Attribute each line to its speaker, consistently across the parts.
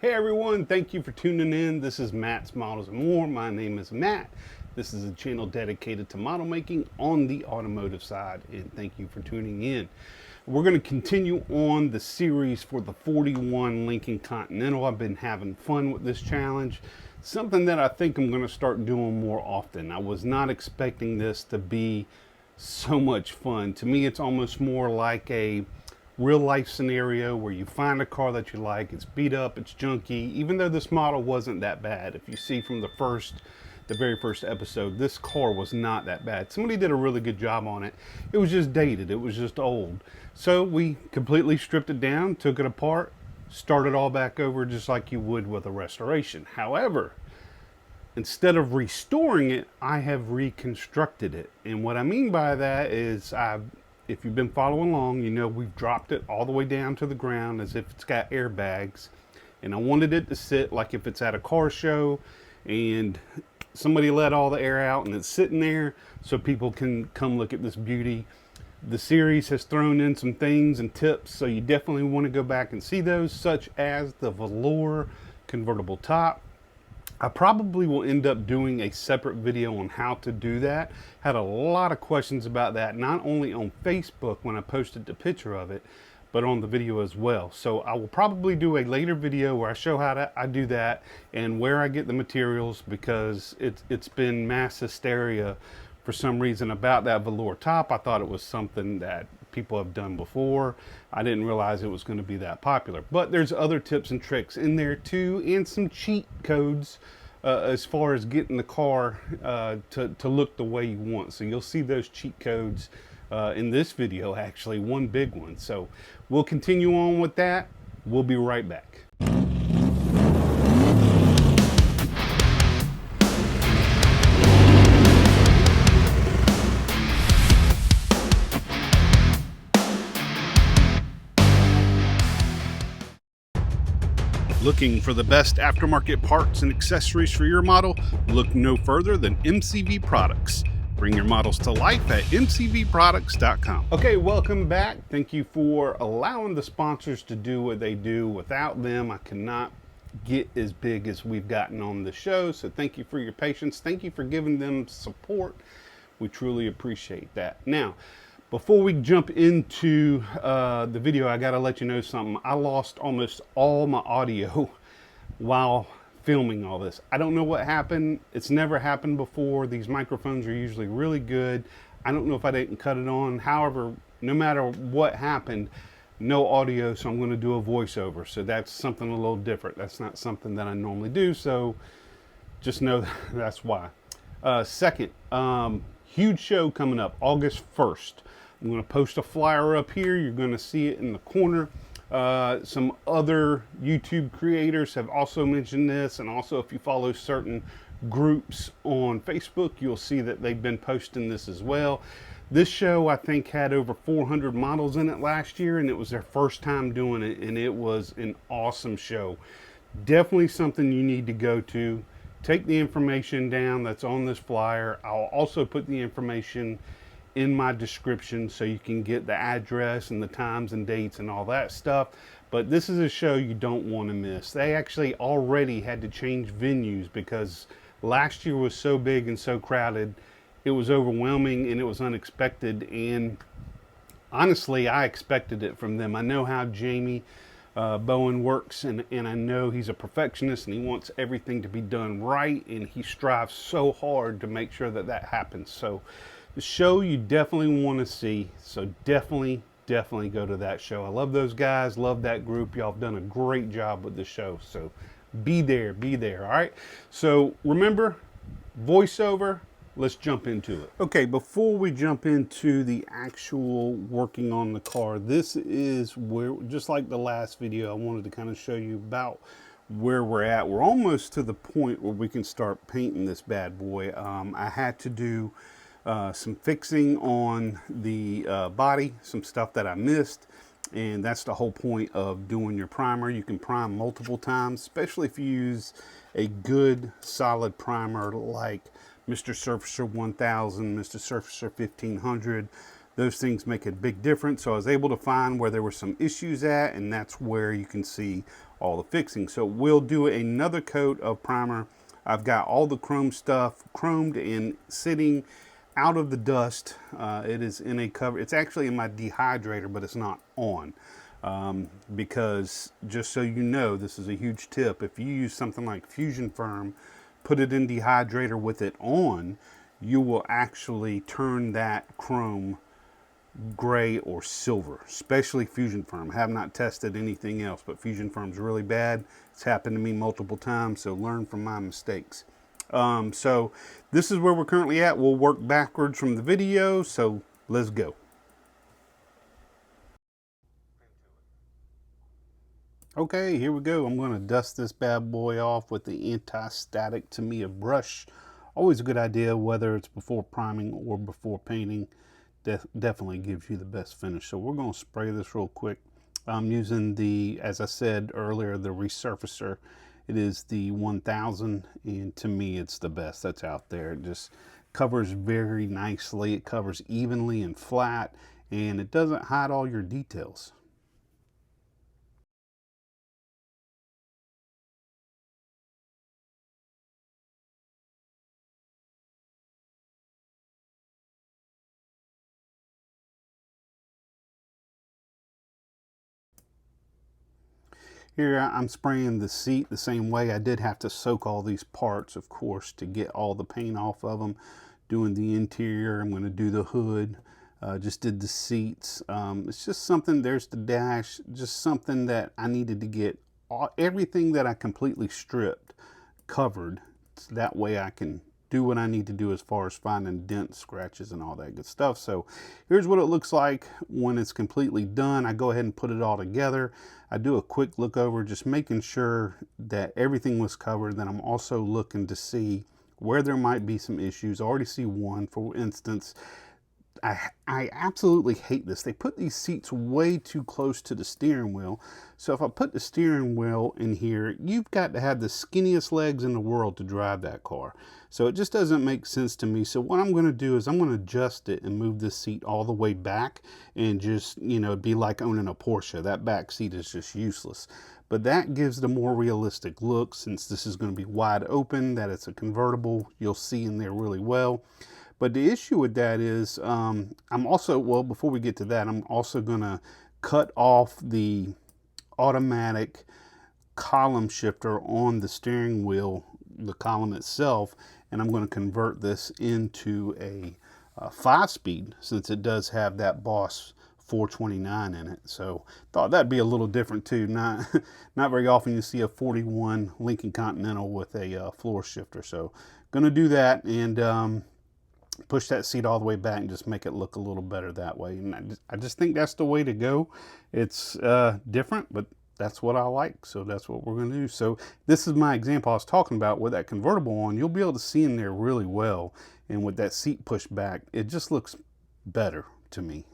Speaker 1: Hey everyone, thank you for tuning in. This is Matt's Models and More. My name is Matt. This is a channel dedicated to model making on the automotive side, and thank you for tuning in. We're going to continue on the series for the 41 Lincoln Continental. I've been having fun with this challenge, something that I think I'm going to start doing more often. I was not expecting this to be so much fun. To me, it's almost more like a real life scenario where you find a car that you like, it's beat up, it's junky, even though this model wasn't that bad. If you see from the very first episode, this car was not that bad. Somebody did a really good job on it. It was just dated, it was just old. So we completely stripped it down, took it apart, started all back over just like you would with a restoration. However, instead of restoring it, I have reconstructed it. And what I mean by that is if you've been following along, you know we've dropped it all the way down to the ground as if it's got airbags. And I wanted it to sit like if it's at a car show and somebody let all the air out and it's sitting there so people can come look at this beauty. The series has thrown in some things and tips, so you definitely want to go back and see those, such as the velour convertible top. I probably will end up doing a separate video on how to do that. Had a lot of questions about that, not only on Facebook when I posted the picture of it, but on the video as well. So I will probably do a later video where I show how I do that and where I get the materials, because it's been mass hysteria for some reason about that velour top. I thought it was something that people have done before. I didn't realize it was going to be that popular. But there's other tips and tricks in there too, and some cheat codes as far as getting the car to look the way you want. So you'll see those cheat codes in this video, actually, one big one. So we'll continue on with that. We'll be right back. Looking for the best aftermarket parts and accessories for your model? Look no further than MCV Products. Bring your models to life at mcvproducts.com. Okay, welcome back. Thank you for allowing the sponsors to do what they do. Without them, I cannot get as big as we've gotten on the show. So thank you for your patience. Thank you for giving them support. We truly appreciate that. Now, before we jump into the video, I gotta let you know something. I lost almost all my audio while filming all this. I don't know what happened. It's never happened before. These microphones are usually really good. I don't know if I didn't cut it on. However, no matter what happened, no audio, so I'm gonna do a voiceover. So that's something a little different. That's not something that I normally do, so just know that's why. Second, huge show coming up, August 1st. I'm going to post a flyer up here. You're going to see it in the corner. Some other YouTube creators have also mentioned this, and also if you follow certain groups on Facebook, you'll see that they've been posting this as well. This show, I think, had over 400 models in it last year, and it was their first time doing it, and it was an awesome show. Definitely something you need to go to. Take the information down that's on this flyer. I'll also put the information in my description so you can get the address and the times and dates and all that stuff. But this is a show you don't want to miss. They actually already had to change venues because last year was so big and so crowded. It was overwhelming and it was unexpected, and honestly I expected it from them. I know how Jamie Bowen works, and I know he's a perfectionist and he wants everything to be done right, and he strives so hard to make sure that that happens. So the show you definitely want to see, so definitely go to that show. I love those guys, love that group. Y'all have done a great job with the show, so be there, all right? So remember, voiceover, let's jump into it. Okay, before we jump into the actual working on the car, this is where, just like the last video, I wanted to kind of show you about where we're at. We're almost to the point where we can start painting this bad boy. I had to do some fixing on the body, some stuff that I missed, and that's the whole point of doing your primer. You can prime multiple times, especially if you use a good solid primer like Mr. Surfacer 1000, Mr. Surfacer 1500, Those things make a big difference. So I was able to find where there were some issues at, and that's where you can see all the fixing. So we'll do another coat of primer. I've got all the chrome stuff chromed and sitting out of the dust. It is in a cover. It's actually in my dehydrator, but it's not on. Because just so you know, this is a huge tip. If you use something like Fusion Firm, put it in dehydrator with it on, you will actually turn that chrome gray or silver, especially Fusion Firm. I have not tested anything else, but Fusion Firm's really bad. It's happened to me multiple times, so learn from my mistakes. So this is where we're currently at. We'll work backwards from the video, so let's go. Okay, here we go. I'm going to dust this bad boy off with the anti-static Tamiya brush. Always a good idea, whether it's before priming or before painting. Definitely gives you the best finish. So we're going to spray this real quick. I'm using the, as I said earlier, the resurfacer. It is the 1000, and to me it's the best that's out there. It just covers very nicely. It covers evenly and flat, and it doesn't hide all your details. Here I'm spraying the seat the same way. I did have to soak all these parts, of course, to get all the paint off of them. Doing the interior, I'm going to do the hood. Just did the seats. It's just something, there's the dash, just something that I needed to get everything that I completely stripped covered. So that way I can do what I need to do as far as finding dents, scratches, and all that good stuff. So here's what it looks like when it's completely done. I go ahead and put it all together. I do a quick look over, just making sure that everything was covered. Then I'm also looking to see where there might be some issues. I already see one, for instance. I absolutely hate this. They put these seats way too close to the steering wheel. So if I put the steering wheel in here, you've got to have the skinniest legs in the world to drive that car. So it just doesn't make sense to me. So what I'm going to do is I'm going to adjust it and move this seat all the way back, and just, you know, it'd be like owning a Porsche. That back seat is just useless. But that gives the more realistic look, since this is going to be wide open, that it's a convertible. You'll see in there really well. But the issue with that is I'm also, well, before we get to that, I'm also going to cut off the automatic column shifter on the steering wheel, the column itself, and I'm going to convert this into a 5-speed, since it does have that Boss 429 in it. So thought that'd be a little different too. Not very often you see a 41 Lincoln Continental with a floor shifter. So going to do that, and push that seat all the way back and just make it look a little better that way. And I just think that's the way to go. It's different, but that's what I like, so that's what we're going to do. So this is my example I was talking about with that convertible on. You'll be able to see in there really well, and with that seat pushed back, it just looks better to me.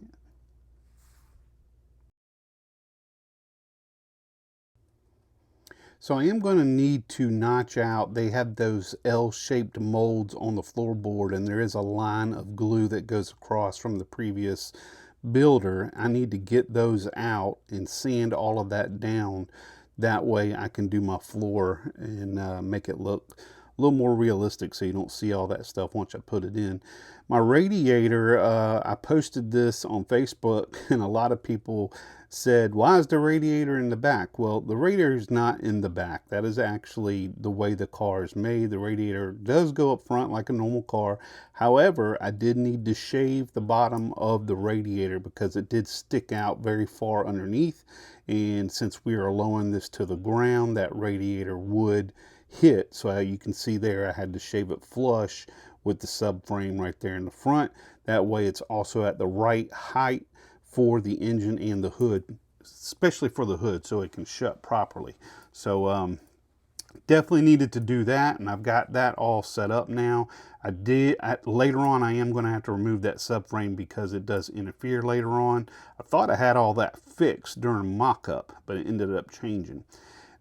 Speaker 1: So I am going to need to notch out, they have those L-shaped molds on the floorboard, and there is a line of glue that goes across from the previous builder. I need to get those out and sand all of that down. That way I can do my floor and make it look a little more realistic, so you don't see all that stuff once I put it in. My radiator, I posted this on Facebook, and a lot of people said, why is the radiator in the back? Well, the radiator is not in the back. That is actually the way the car is made. The radiator does go up front like a normal car. However, I did need to shave the bottom of the radiator because it did stick out very far underneath. And since we are lowering this to the ground, that radiator would hit. So you can see there, I had to shave it flush with the subframe right there in the front. That way it's also at the right height for the engine and the hood, especially for the hood, so it can shut properly. So definitely needed to do that, and I've got that all set up now. Later on I am going to have to remove that subframe because it does interfere later on. I thought I had all that fixed during mock-up, but it ended up changing.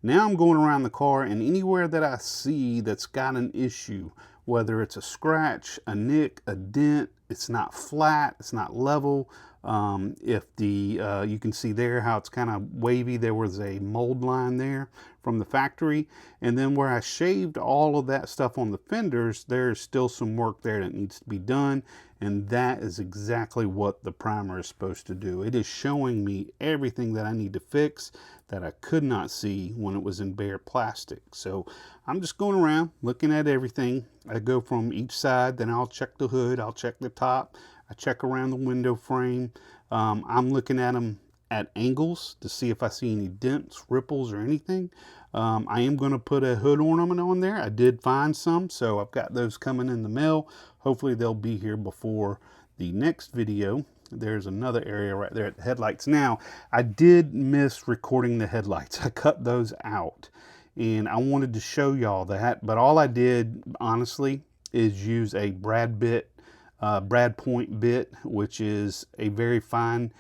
Speaker 1: Now I'm going around the car, and anywhere that I see that's got an issue, whether it's a scratch, a nick, a dent, it's not flat, it's not level. If the you can see there how it's kind of wavy, there was a mold line there from the factory, and then where I shaved all of that stuff on the fenders, there's still some work there that needs to be done, and that is exactly what the primer is supposed to do. It is showing me everything that I need to fix that I could not see when it was in bare plastic. So I'm just going around looking at everything. I go from each side, then I'll check the hood, I'll check the top, I check around the window frame. I'm looking at them at angles to see if I see any dents, ripples, or anything. I am going to put a hood ornament on there. I did find some, so I've got those coming in the mail. Hopefully they'll be here before the next video. There's another area right there at the headlights. Now, I did miss recording the headlights. I cut those out, and I wanted to show y'all that, but all I did, honestly, is use a brad point bit, which is a very fine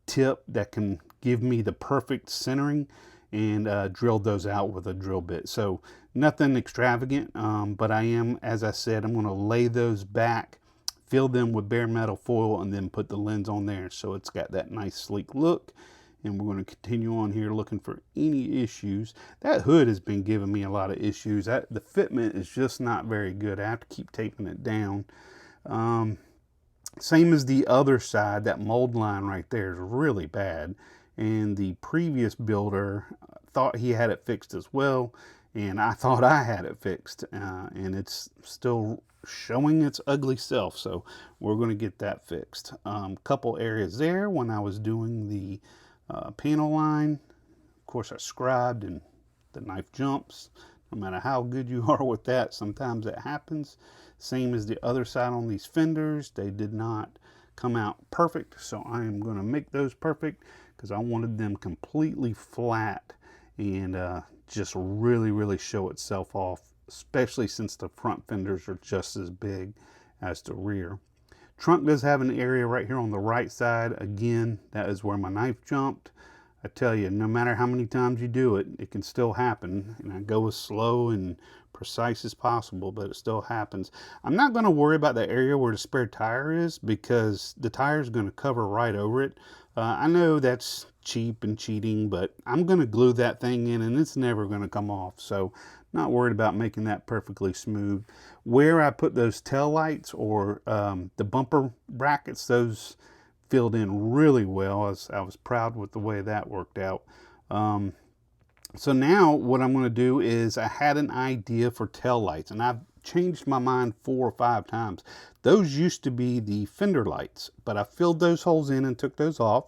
Speaker 1: tip that can give me the perfect centering, and drilled those out with a drill bit. So nothing extravagant, but I am, as I said, I'm going to lay those back, fill them with bare metal foil, and then put the lens on there so it's got that nice sleek look. And we're going to continue on here looking for any issues. That hood has been giving me a lot of issues. The fitment is just not very good. I have to keep taping it down. Same as the other side, that mold line right there is really bad. And the previous builder thought he had it fixed as well, and I thought I had it fixed, and it's still showing its ugly self, so we're going to get that fixed. Couple areas there when I was doing the panel line, of course I scribed and the knife jumps. No matter how good you are with that, sometimes it happens. Same as the other side on these fenders, they did not come out perfect, so I am going to make those perfect because I wanted them completely flat and just really show itself off, especially since the front fenders are just as big as the rear. Trunk does have an area right here on the right side. Again, that is where my knife jumped. I tell you, no matter how many times you do it, it can still happen. And I go as slow and precise as possible, but it still happens. I'm not going to worry about the area where the spare tire is because the tire is going to cover right over it. I know that's cheap and cheating, but I'm going to glue that thing in and it's never going to come off. So not worried about making that perfectly smooth. Where I put those tail lights or the bumper brackets, those filled in really well. I was proud with the way that worked out. So now what I'm going to do is I had an idea for tail lights, and I've changed my mind 4 or 5 times. Those used to be the fender lights, but I filled those holes in and took those off,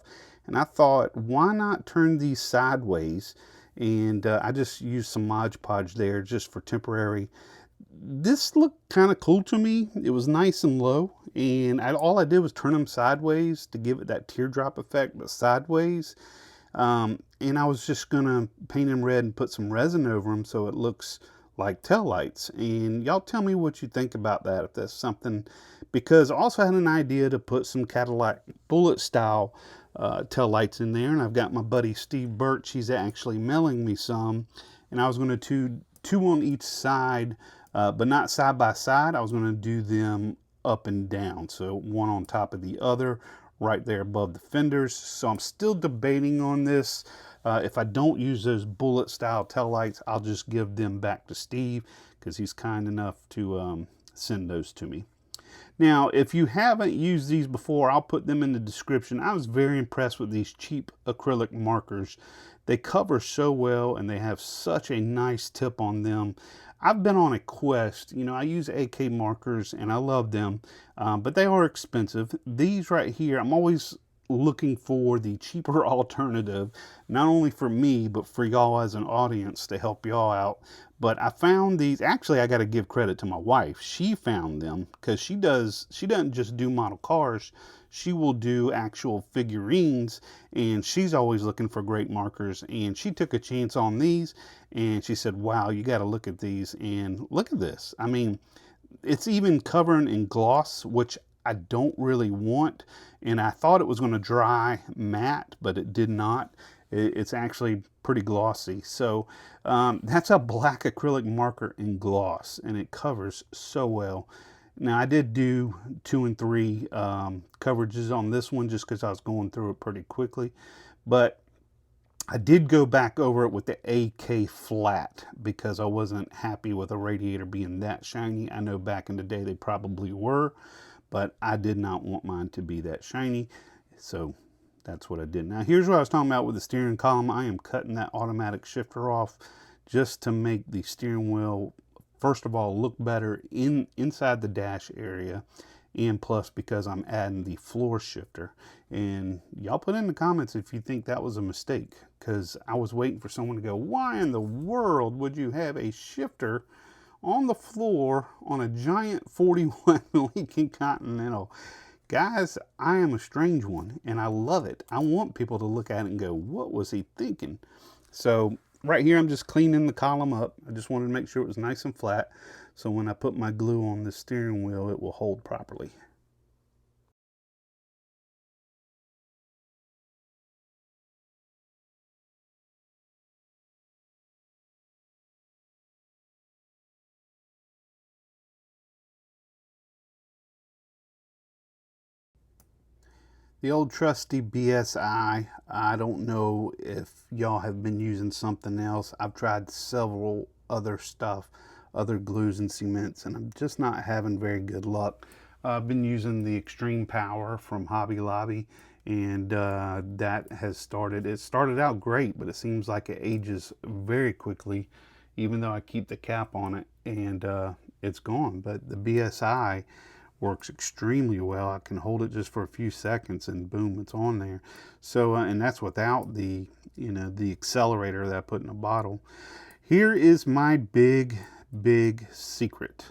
Speaker 1: and I thought, why not turn these sideways? And I just used some Mod Podge there just for temporary. This looked kind of cool to me. It was nice and low, and all I did was turn them sideways to give it that teardrop effect, but sideways. And I was just gonna paint them red and put some resin over them so it looks like tail lights. And y'all tell me what you think about that, if that's something, because I also had an idea to put some Cadillac bullet style tail lights in there, and I've got my buddy Steve Birch, he's actually mailing me some, and I was going to two on each side, but not side by side. I was going to do them up and down, so one on top of the other right there above the fenders. So I'm still debating on this. If I don't use those bullet style tail lights, I'll just give them back to Steve because he's kind enough to send those to me. Now, if you haven't used these before, I'll put them in the description. I was very impressed with these cheap acrylic markers. They cover so well and they have such a nice tip on them. I've been on a quest. You know, I use AK markers and I love them, but they are expensive. These right here, I'm always looking for the cheaper alternative, not only for me, but for y'all as an audience to help y'all out. But I found these, actually I got to give credit to my wife. She found them because she doesn't just do model cars. She will do actual figurines, and she's always looking for great markers, and she took a chance on these and she said, wow, you got to look at these, and look at this. I mean, it's even covering in gloss, which I don't really want, and I thought it was going to dry matte, but it did not. It's actually pretty glossy. So that's a black acrylic marker in gloss, and it covers so well. Now I did do 2 and 3 coverages on this one just because I was going through it pretty quickly, but I did go back over it with the AK flat because I wasn't happy with a radiator being that shiny. I know back in the day they probably were, but I did not want mine to be that shiny, so that's what I did. Now here's what I was talking about with the steering column. I am cutting that automatic shifter off just to make the steering wheel, first of all, look better inside the dash area, and plus because I'm adding the floor shifter. And y'all put in the comments if you think that was a mistake, because I was waiting for someone to go, why in the world would you have a shifter on the floor on a giant 41 Lincoln Continental? Guys, I am a strange one, and I love it. I want people to look at it and go, what was he thinking? So right here, I'm just cleaning the column up. I just wanted to make sure it was nice and flat, so when I put my glue on the steering wheel, it will hold properly. The old trusty BSI. I don't know if y'all have been using something else. I've tried several other stuff, other glues and cements, and I'm just not having very good luck. I've been using the Extreme Power from Hobby Lobby, and that has started. It started out great, but it seems like it ages very quickly, even though I keep the cap on it, and it's gone. But the BSI works extremely well. I can hold it just for a few seconds and boom, it's on there. So and that's without the the accelerator that I put in a bottle. Here is my big secret.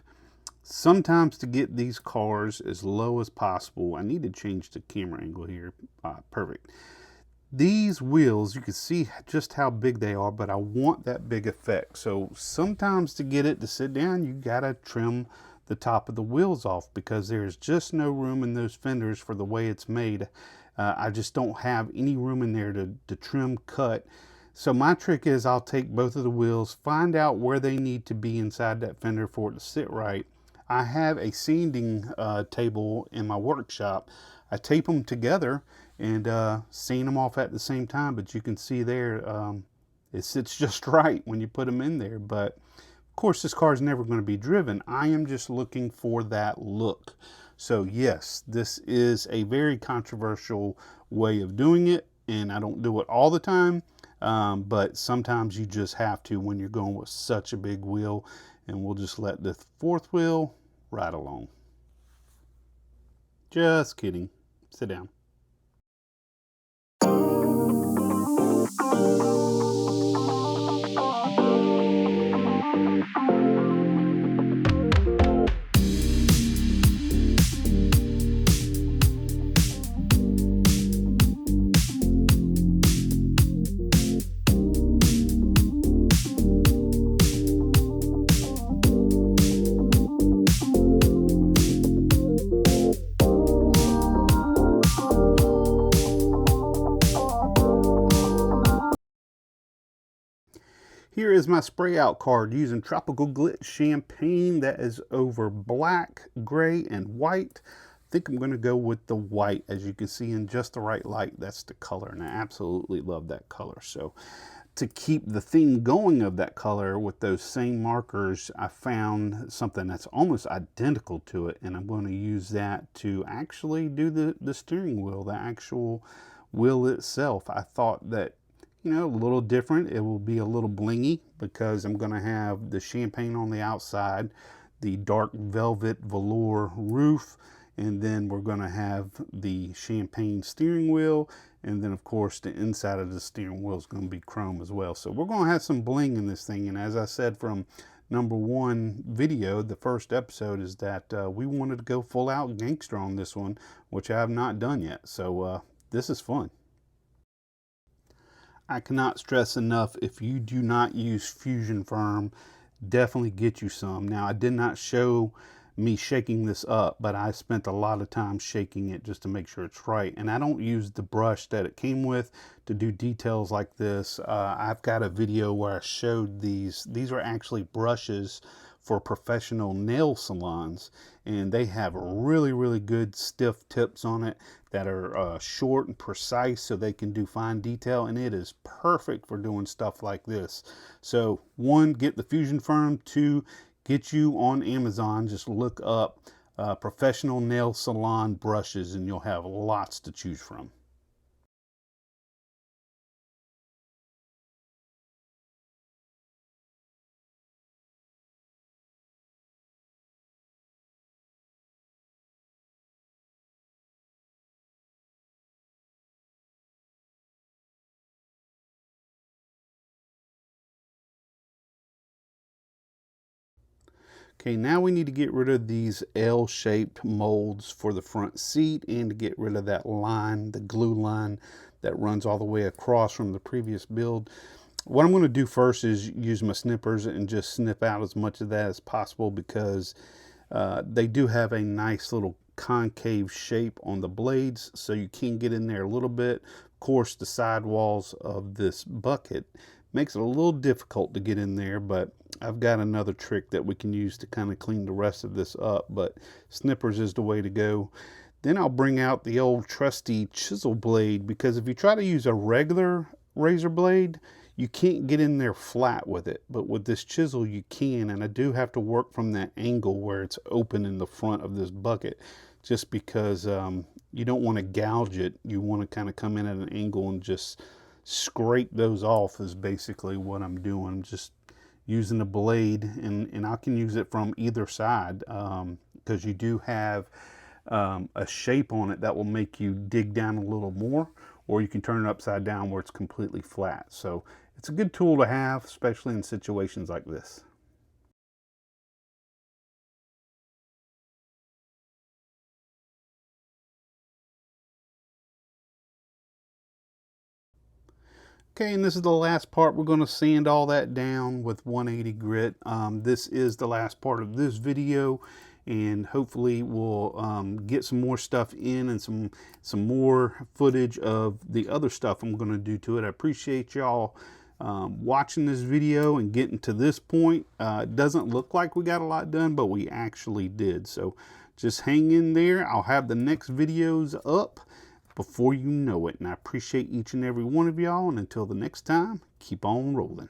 Speaker 1: Sometimes to get these cars as low as possible, I need to change the camera angle here. Perfect. These wheels, you can see just how big they are, but I want that big effect. So sometimes to get it to sit down, you gotta trim the top of the wheels off because there's just no room in those fenders for the way it's made. I just don't have any room in there to trim cut. So my trick is I'll take both of the wheels, find out where they need to be inside that fender for it to sit right. I have a sanding table in my workshop. I tape them together and sand them off at the same time, but you can see there it sits just right when you put them in there. But of course, this car is never going to be driven. I am just looking for that look. So yes, this is a very controversial way of doing it, and I don't do it all the time, but sometimes you just have to when you're going with such a big wheel, and we'll just let the fourth wheel ride along. Just kidding. Sit down. Here is my spray out card using Tropical Glitz Champagne. That is over black, gray, and white. I think I'm going to go with the white. As you can see in just the right light, that's the color, and I absolutely love that color. So to keep the theme going of that color with those same markers, I found something that's almost identical to it, and I'm going to use that to actually do the steering wheel, the actual wheel itself. I thought that, a little different. It will be a little blingy because I'm going to have the champagne on the outside, the dark velvet velour roof, and then we're going to have the champagne steering wheel, and then of course the inside of the steering wheel is going to be chrome as well. So we're going to have some bling in this thing, and as I said from #1 video, the first episode, is that we wanted to go full out gangster on this one, which I have not done yet. So this is fun. I cannot stress enough, if you do not use Fusion Firm, definitely get you some. Now, I did not show me shaking this up, but I spent a lot of time shaking it just to make sure it's right. And I don't use the brush that it came with to do details like this. I've got a video where I showed these. These are actually brushes for professional nail salons, and they have really good stiff tips on it that are short and precise, so they can do fine detail, and it is perfect for doing stuff like this. So one, get the Fusion Firm. Two, get you on Amazon. Just look up professional nail salon brushes, and you'll have lots to choose from. Okay, now we need to get rid of these L-shaped molds for the front seat, and to get rid of that line, the glue line that runs all the way across from the previous build. What I'm going to do first is use my snippers and just snip out as much of that as possible, because they do have a nice little concave shape on the blades, so you can get in there a little bit. Of course, the sidewalls of this bucket makes it a little difficult to get in there, but I've got another trick that we can use to kind of clean the rest of this up. But snippers is the way to go. Then I'll bring out the old trusty chisel blade, because if you try to use a regular razor blade, you can't get in there flat with it, but with this chisel you can. And I do have to work from that angle where it's open in the front of this bucket, just because you don't want to gouge it. You want to kind of come in at an angle and just scrape those off, is basically what I'm doing. I'm just using the blade, and I can use it from either side, because you do have a shape on it that will make you dig down a little more, or you can turn it upside down where it's completely flat. So it's a good tool to have, especially in situations like this. Okay, and this is the last part. We're going to sand all that down with 180 grit. This is the last part of this video, and hopefully we'll get some more stuff in, and some more footage of the other stuff I'm going to do to it. I appreciate y'all watching this video and getting to this point. It doesn't look like we got a lot done, but we actually did. So just hang in there. I'll have the next videos up before you know it. And I appreciate each and every one of y'all. And until the next time, keep on rolling.